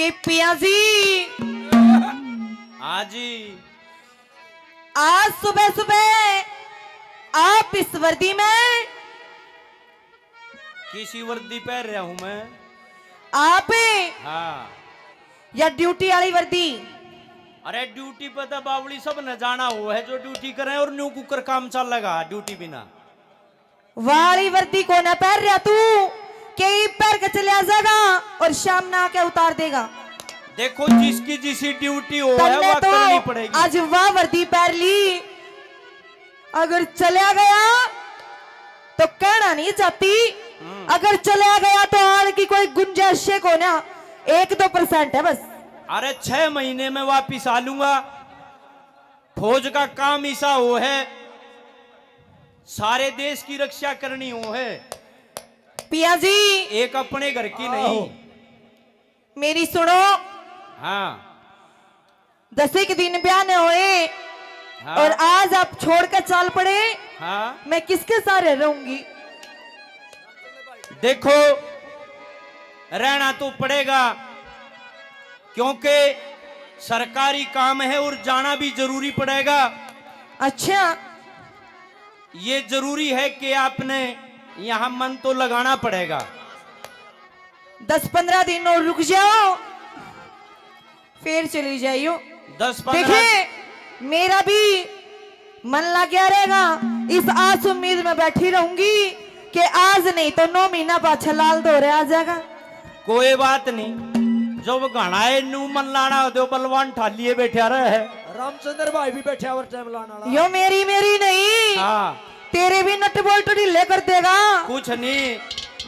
कि पिया जी हाँ जी। आज सुबह सुबह आप इस वर्दी में किसी वर्दी पहन रहा हूं मैं। आप हाँ। या ड्यूटी वाली वर्दी? अरे ड्यूटी पे तो बावली सब न जाना हो है जो ड्यूटी करें और न्यू कुकर काम चल लगा ड्यूटी बिना वाली वर्दी को ना पहन रहा तू के पैर के चले आ जाएगा और शाम ना आके उतार देगा। देखो जिसकी जिसी ड्यूटी हो है वह तो करनी पड़ेगी। आज वह वर्दी पहन ली, अगर चला गया तो कहना नहीं चाहती, अगर चला गया तो आने की कोई गुंजाइश को ना 1-2% है बस। अरे 6 महीने में वापिस आ लूंगा। फौज का काम ऐसा हो है, सारे देश की रक्षा करनी हो है पिया जी, एक अपने घर की नहीं। मेरी सुनो। हाँ 10 के दिन ब्याह न हुए। हाँ। और आज आप छोड़ कर चल पड़े। हाँ। मैं किसके सारे रहूंगी? देखो रहना तो पड़ेगा क्योंकि सरकारी काम है और जाना भी जरूरी पड़ेगा। अच्छा, ये जरूरी है कि आपने यहां मन तो लगाना पड़ेगा। 10-15 दिन और रुक जाओ फिर चली जाइयो। 10-15 देखे मेरा भी मन लग गया रहेगा। इस आस उम्मीद में बैठी रहूंगी कि आज नहीं तो 9 महीना बाद लाल दौरे आ जाएगा। कोई बात नहीं, जब घनाए नू मन लाना हो तो बलवान ठालिए बैठा रहे है। रामचंद्र भाई भी बैठे और टाइम लाना यो मेरी नहीं। हाँ तेरे भी नट बोल्ट ढीले कर देगा। कुछ नहीं,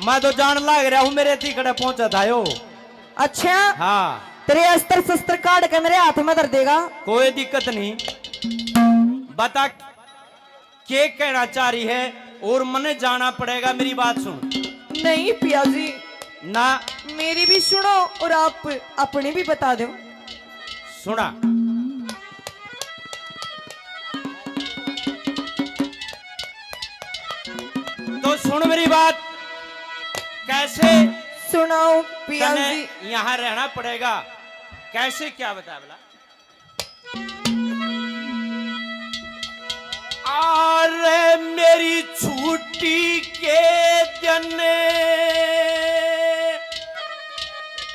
मैं तो जान लग रहा हूँ मेरे तिकड़े पहुंचा था यो। अच्छा हाँ तेरे अस्त्र शस्त्र काट के मेरे हाथ में धर देगा। कोई दिक्कत नहीं, बता क्या कहना चाह रही है और मने जाना पड़ेगा। मेरी बात सुन। नहीं पिया जी ना, मेरी भी सुनो और आप अपनी भी बता दो। सुना तो सुन मेरी बात। कैसे सुनाओ पिया तने जी। यहाँ रहना पड़ेगा, कैसे क्या बता बोला। अरे मेरी छुट्टी के दिन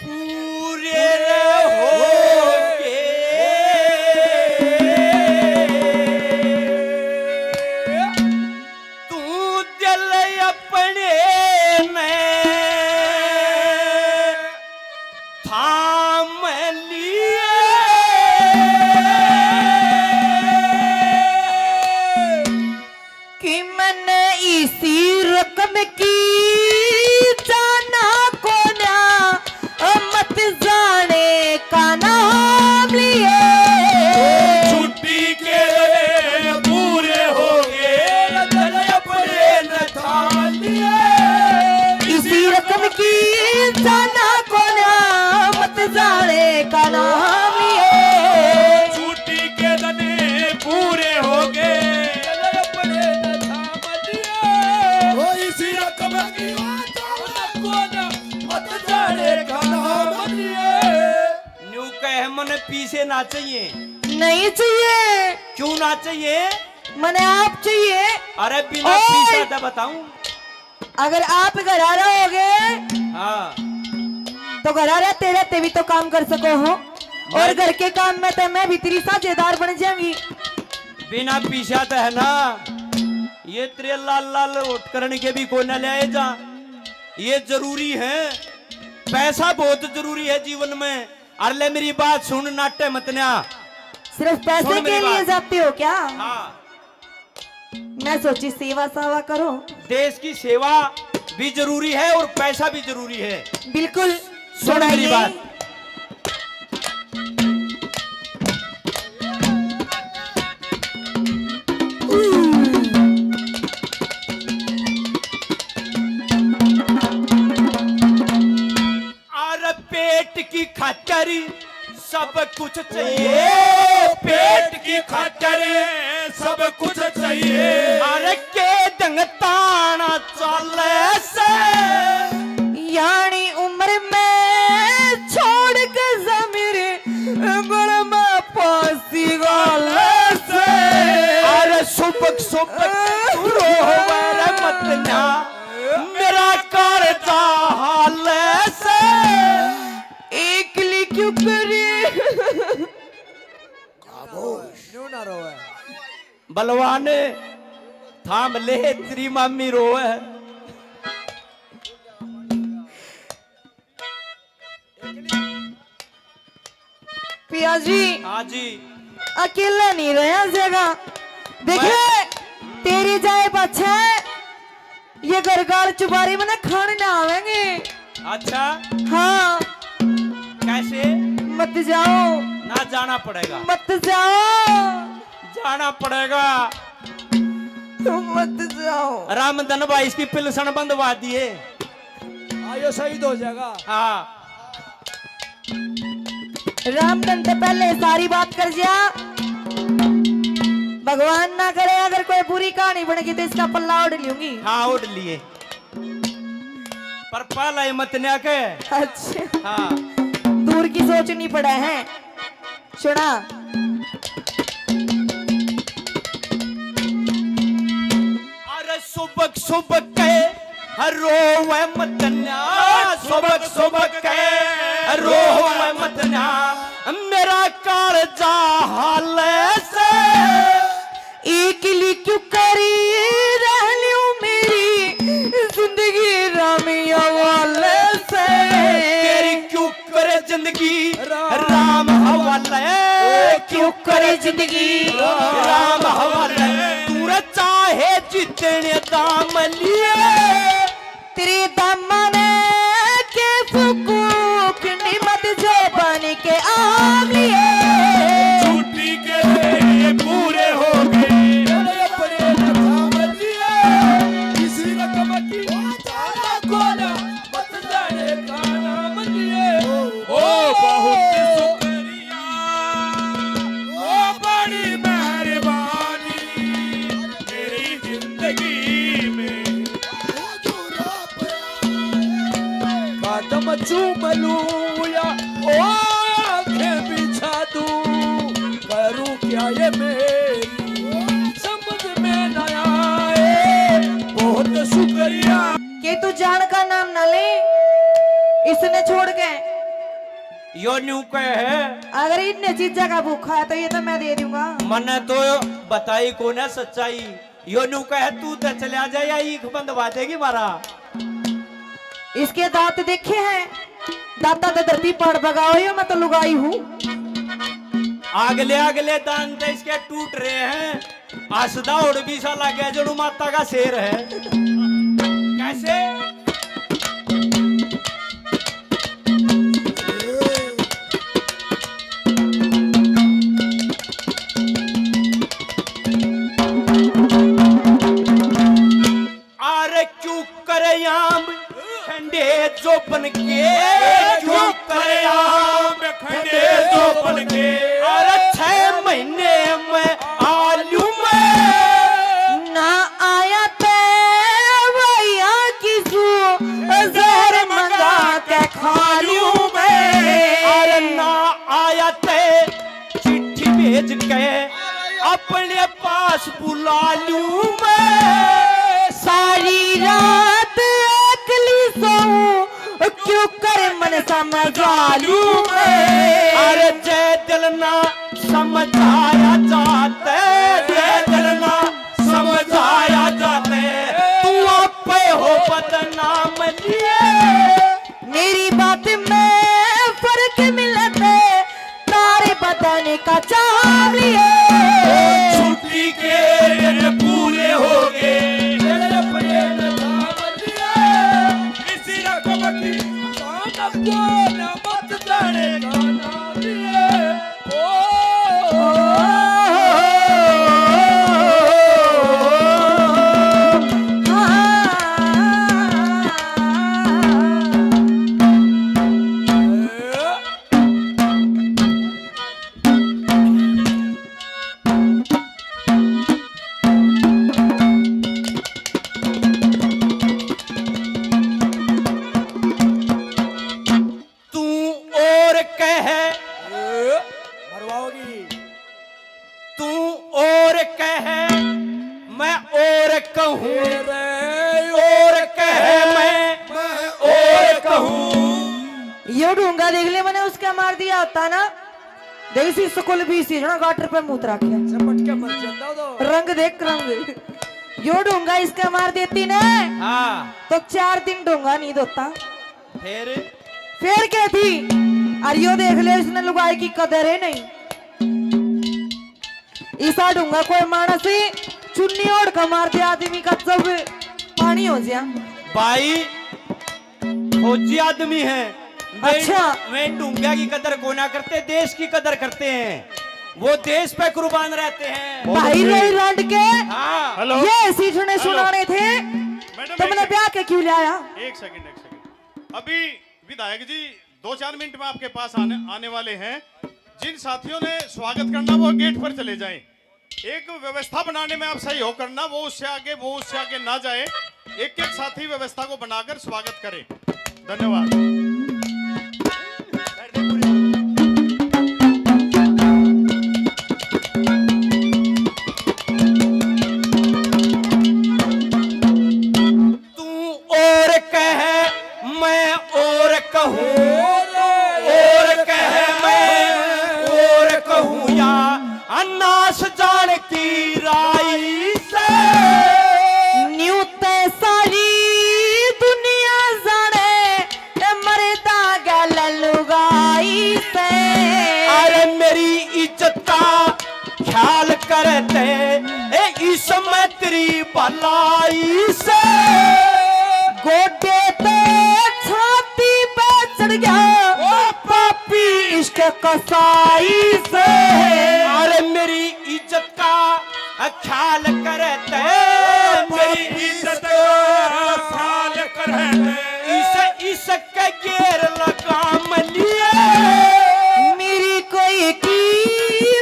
पूरे होगे, तू दिल अपने में थाम लिए, कि मैंने इसी रकम की जाना को ना मत जाने का नाम लिए। छुट्टी के पूरे हो गए अपने न थाम लिए, इसी रकम की जाना को ना मत जाने का नाम लिए। छुट्टी के दने पूरे हो गए अपने न थाम लिए, वो इसी रकम की मत जाने का नाम लिए। न्यू कह मन पीछे ना चाहिए। नहीं चाहिए। क्यों ना चाहिए? मने आप चाहिए। अरे बिना ओए! पीछा था बताऊं। अगर आप घर आ रहोगे हाँ तो घर आ रहते रहते भी तो काम कर सको हो, और घर के काम में तो मैं भी तेरी साझेदार बन जाऊंगी। बिना पीछा तो है ना, ये तेरे लाल लाल वोट करने के भी कोई ना ले जा। ये जरूरी है, पैसा बहुत जरूरी है जीवन में। अरे मेरी बात सुन, नाटे मत ना। सिर्फ पैसे सुन के मेरी लिए बात। जाते हो क्या? हाँ, मैं सोची सेवा सावा करो। देश की सेवा भी जरूरी है और पैसा भी जरूरी है। बिल्कुल। सुन मेरी बात। और पेट की खातिर सब कुछ चाहिए, पेट की खातिर सब कुछ चाहिए। अरे के दंगताना चले से यानी उम्र में छोड़ के बलवान थाम ले, तेरी मामी रोए। पिया जी हाँ जी, अकेला नहीं रहे जगह। देखिए तेरी जाए बच्चे ये गरगाल चुबारी में खाने ना आवेंगे। अच्छा हाँ कैसे? मत जाओ, ना जाना पड़ेगा, मत जाओ, जाना पड़ेगा। तुम मत जाओ। रामधन भाई इसकी पिलसन बंदवा दिए। आयो शहीद हो जाएगा। हाँ रामधन से पहले सारी बात कर जा। भगवान ना करे अगर कोई बुरी कहानी बनेगी तो इसका पल्ला उड़ लूंगी। हाँ उड़ लिए, पर पहला ही मत न्या के। अच्छा हाँ दूर की सोचनी पड़े हैं। सुना अरे सुबह सुबह के रोवे मत न्या, सुबह सुबह के रोवे मत न्या, मेरा कालजा हाल से एक ली क्यों करी रह लियो मेरी जिंदगी रामिया वाले से। तेरी क्यों करे जिंदगी राम हवाले, क्यों करे जिंदगी राम हवाले, तू चाहे जितने दाम लिए, तेरे दामने के फुकूक निमत जो बन के आ लिए। छुट्टी के लिए पूरे हो गए, अपने नाम लिए किसी रकम की जाना कोना मत जाने का नाम लिए। ओ बहुत शुक्रिया, ओ बड़ी मेहरबानी मेरी जिंदगी में। कदम चूम लूं या ओ आंखें बिछा दूं, करूं क्या ये मेरी समझ में न आए। बहुत शुक्रिया। कि तू जान का नाम न ले इसने छोड़ के। यो न्यू के है, अगर इन चीजा का भूखा है तो ये तो मैं दे दूंगा। मैंने तो बताई कौन है सच्चाई। यो न्यू के है, तू तो चला जाए या ईख बंदवा देगी मारा। इसके दांत देखे हैं, दांता तो धरती पड़ भगाओ यो, मैं तो लुगाई हूँ। अगले अगले दांत तो इसके टूट रहे हैं, आसदा उड़ भी सा लग गया जो माता का शेर है। कैसे? अरे क्यों करे आम खंडे जो बन के, क्यों करे आम खंडे जो बन के, अरे 6 महीने में आलू में ना आया ते भैया की सू जहर मंगा के खा लूं मैं। अरे ना आया ते चिट्ठी भेज के अपने पास बुला लूं मैं। सारी रात अकली सोऊं क्यों करे मन समझा लूं मैं। अरे जय दिल ना समझाया जाते, जय दिल ना समझाया जाते, तू आपे हो बदनाम लिए। मेरी बात में फर्क मिलते तारे बदन का चाह लिए। छुट्टी के दिन पूरे हो गए, अपने नाम लिए किसी रकम की जाना कोना मत जाने का नाम लिए। तू और कह, मरवाओगी। तू और कह मैं और कहूँ, और कह मैं और कहूँ। ये ढूंगा देख ले मैंने उसका मार दिया होता ना, देसी स्कूल भी सी ना गाटर पे मुंह रखे। चपट के मर जाता तो रंग देख रंग, यो ढूंगा इसका मार देती ने हाँ तो 4 दिन ढूंगा नहीं धोता। फिर क्या थी, और यो देख ले इसने लुगाई की कदर है नहीं। ईसा ढूंगा कोई मानस ही चुन्नी ओढ़ का मार दे आदमी का सब पानी हो जाए। भाई फौजी आदमी है, अच्छा। वे डूंगा की कदर को ना करते, देश की कदर करते हैं। वो देश पे कुर्बान रहते हैं। भाई रोई रांड के हाँ हेलो ये सीखने सुनाने थे, मैडम, तुमने ब्याह के क्यों लाया? एक सेकंड। अभी विधायक जी 2-4 मिनट में आपके पास आने वाले हैं। जिन साथियों ने स्वागत करना वो गेट पर चले जाएं। एक व्यवस्था बनाने में आप सहयोग करना, वो उससे आगे ना जाए। एक साथी व्यवस्था को बनाकर स्वागत करें। धन्यवाद। करते इस में तेरी भलाई से गोटे ते छाती पे चढ़ गया ओ पापी इश्क कसाई से। अरे मेरी इज्जत का ख्याल करते, मेरी इज्जत का ख्याल करते, इस के घेर लगाम लिए मेरी कोई की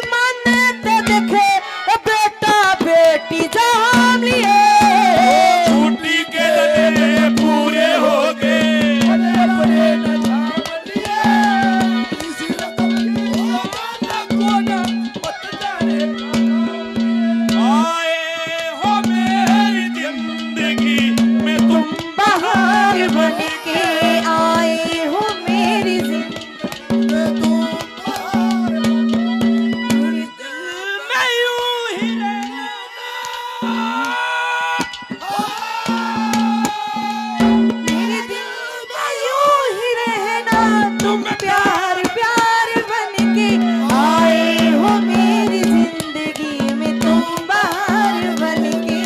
मानते देखे बेटा बेटी जाम लिए छुट्टी के लगे पूरे हो गए। आए हो मेरी जिंदगी में तुम बाहर बन के आए हो मेरी जिंदगी में तुम बाहर मैं यूं ही मेरे दिल में यूं ही रहना तुम प्यार प्यार बन के आए हो मेरी जिंदगी में तुम बाहर बन के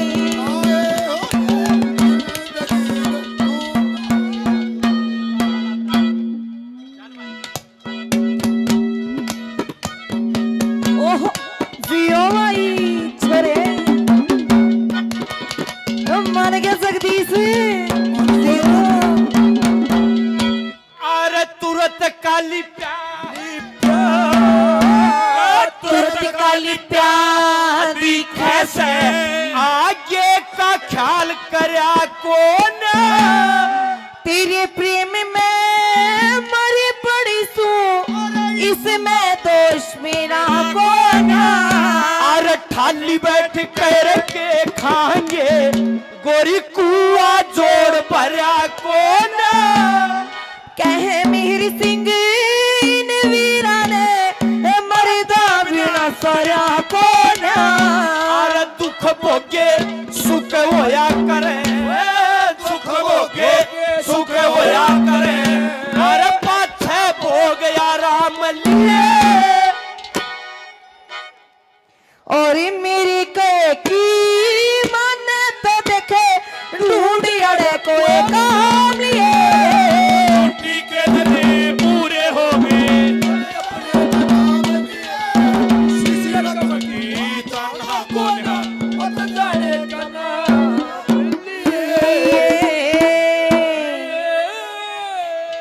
ओह जियो भाई छोरे मान क्या सकती से अरे तुरंत काली तुरंत काली प्यादी कैसे आगे का ख्याल करया कौन तेरे प्रेम में मरी पड़ी सू इसमें दोष मेरा कौन। अरे ठाली बैठ कर के खाएंगे गोरी कुआ जोड़ भरा कौन कहे मिहिर सिंह इन वीरा ने मरदा बिना सया कौन। अरे दुख भोगे सुख होया करे, सुख भोगे सुख होया करे, अरे पाछे भोग या राम लिए और मेरी कहे की मन तो देखे ढूंढ अड़े कोई कहा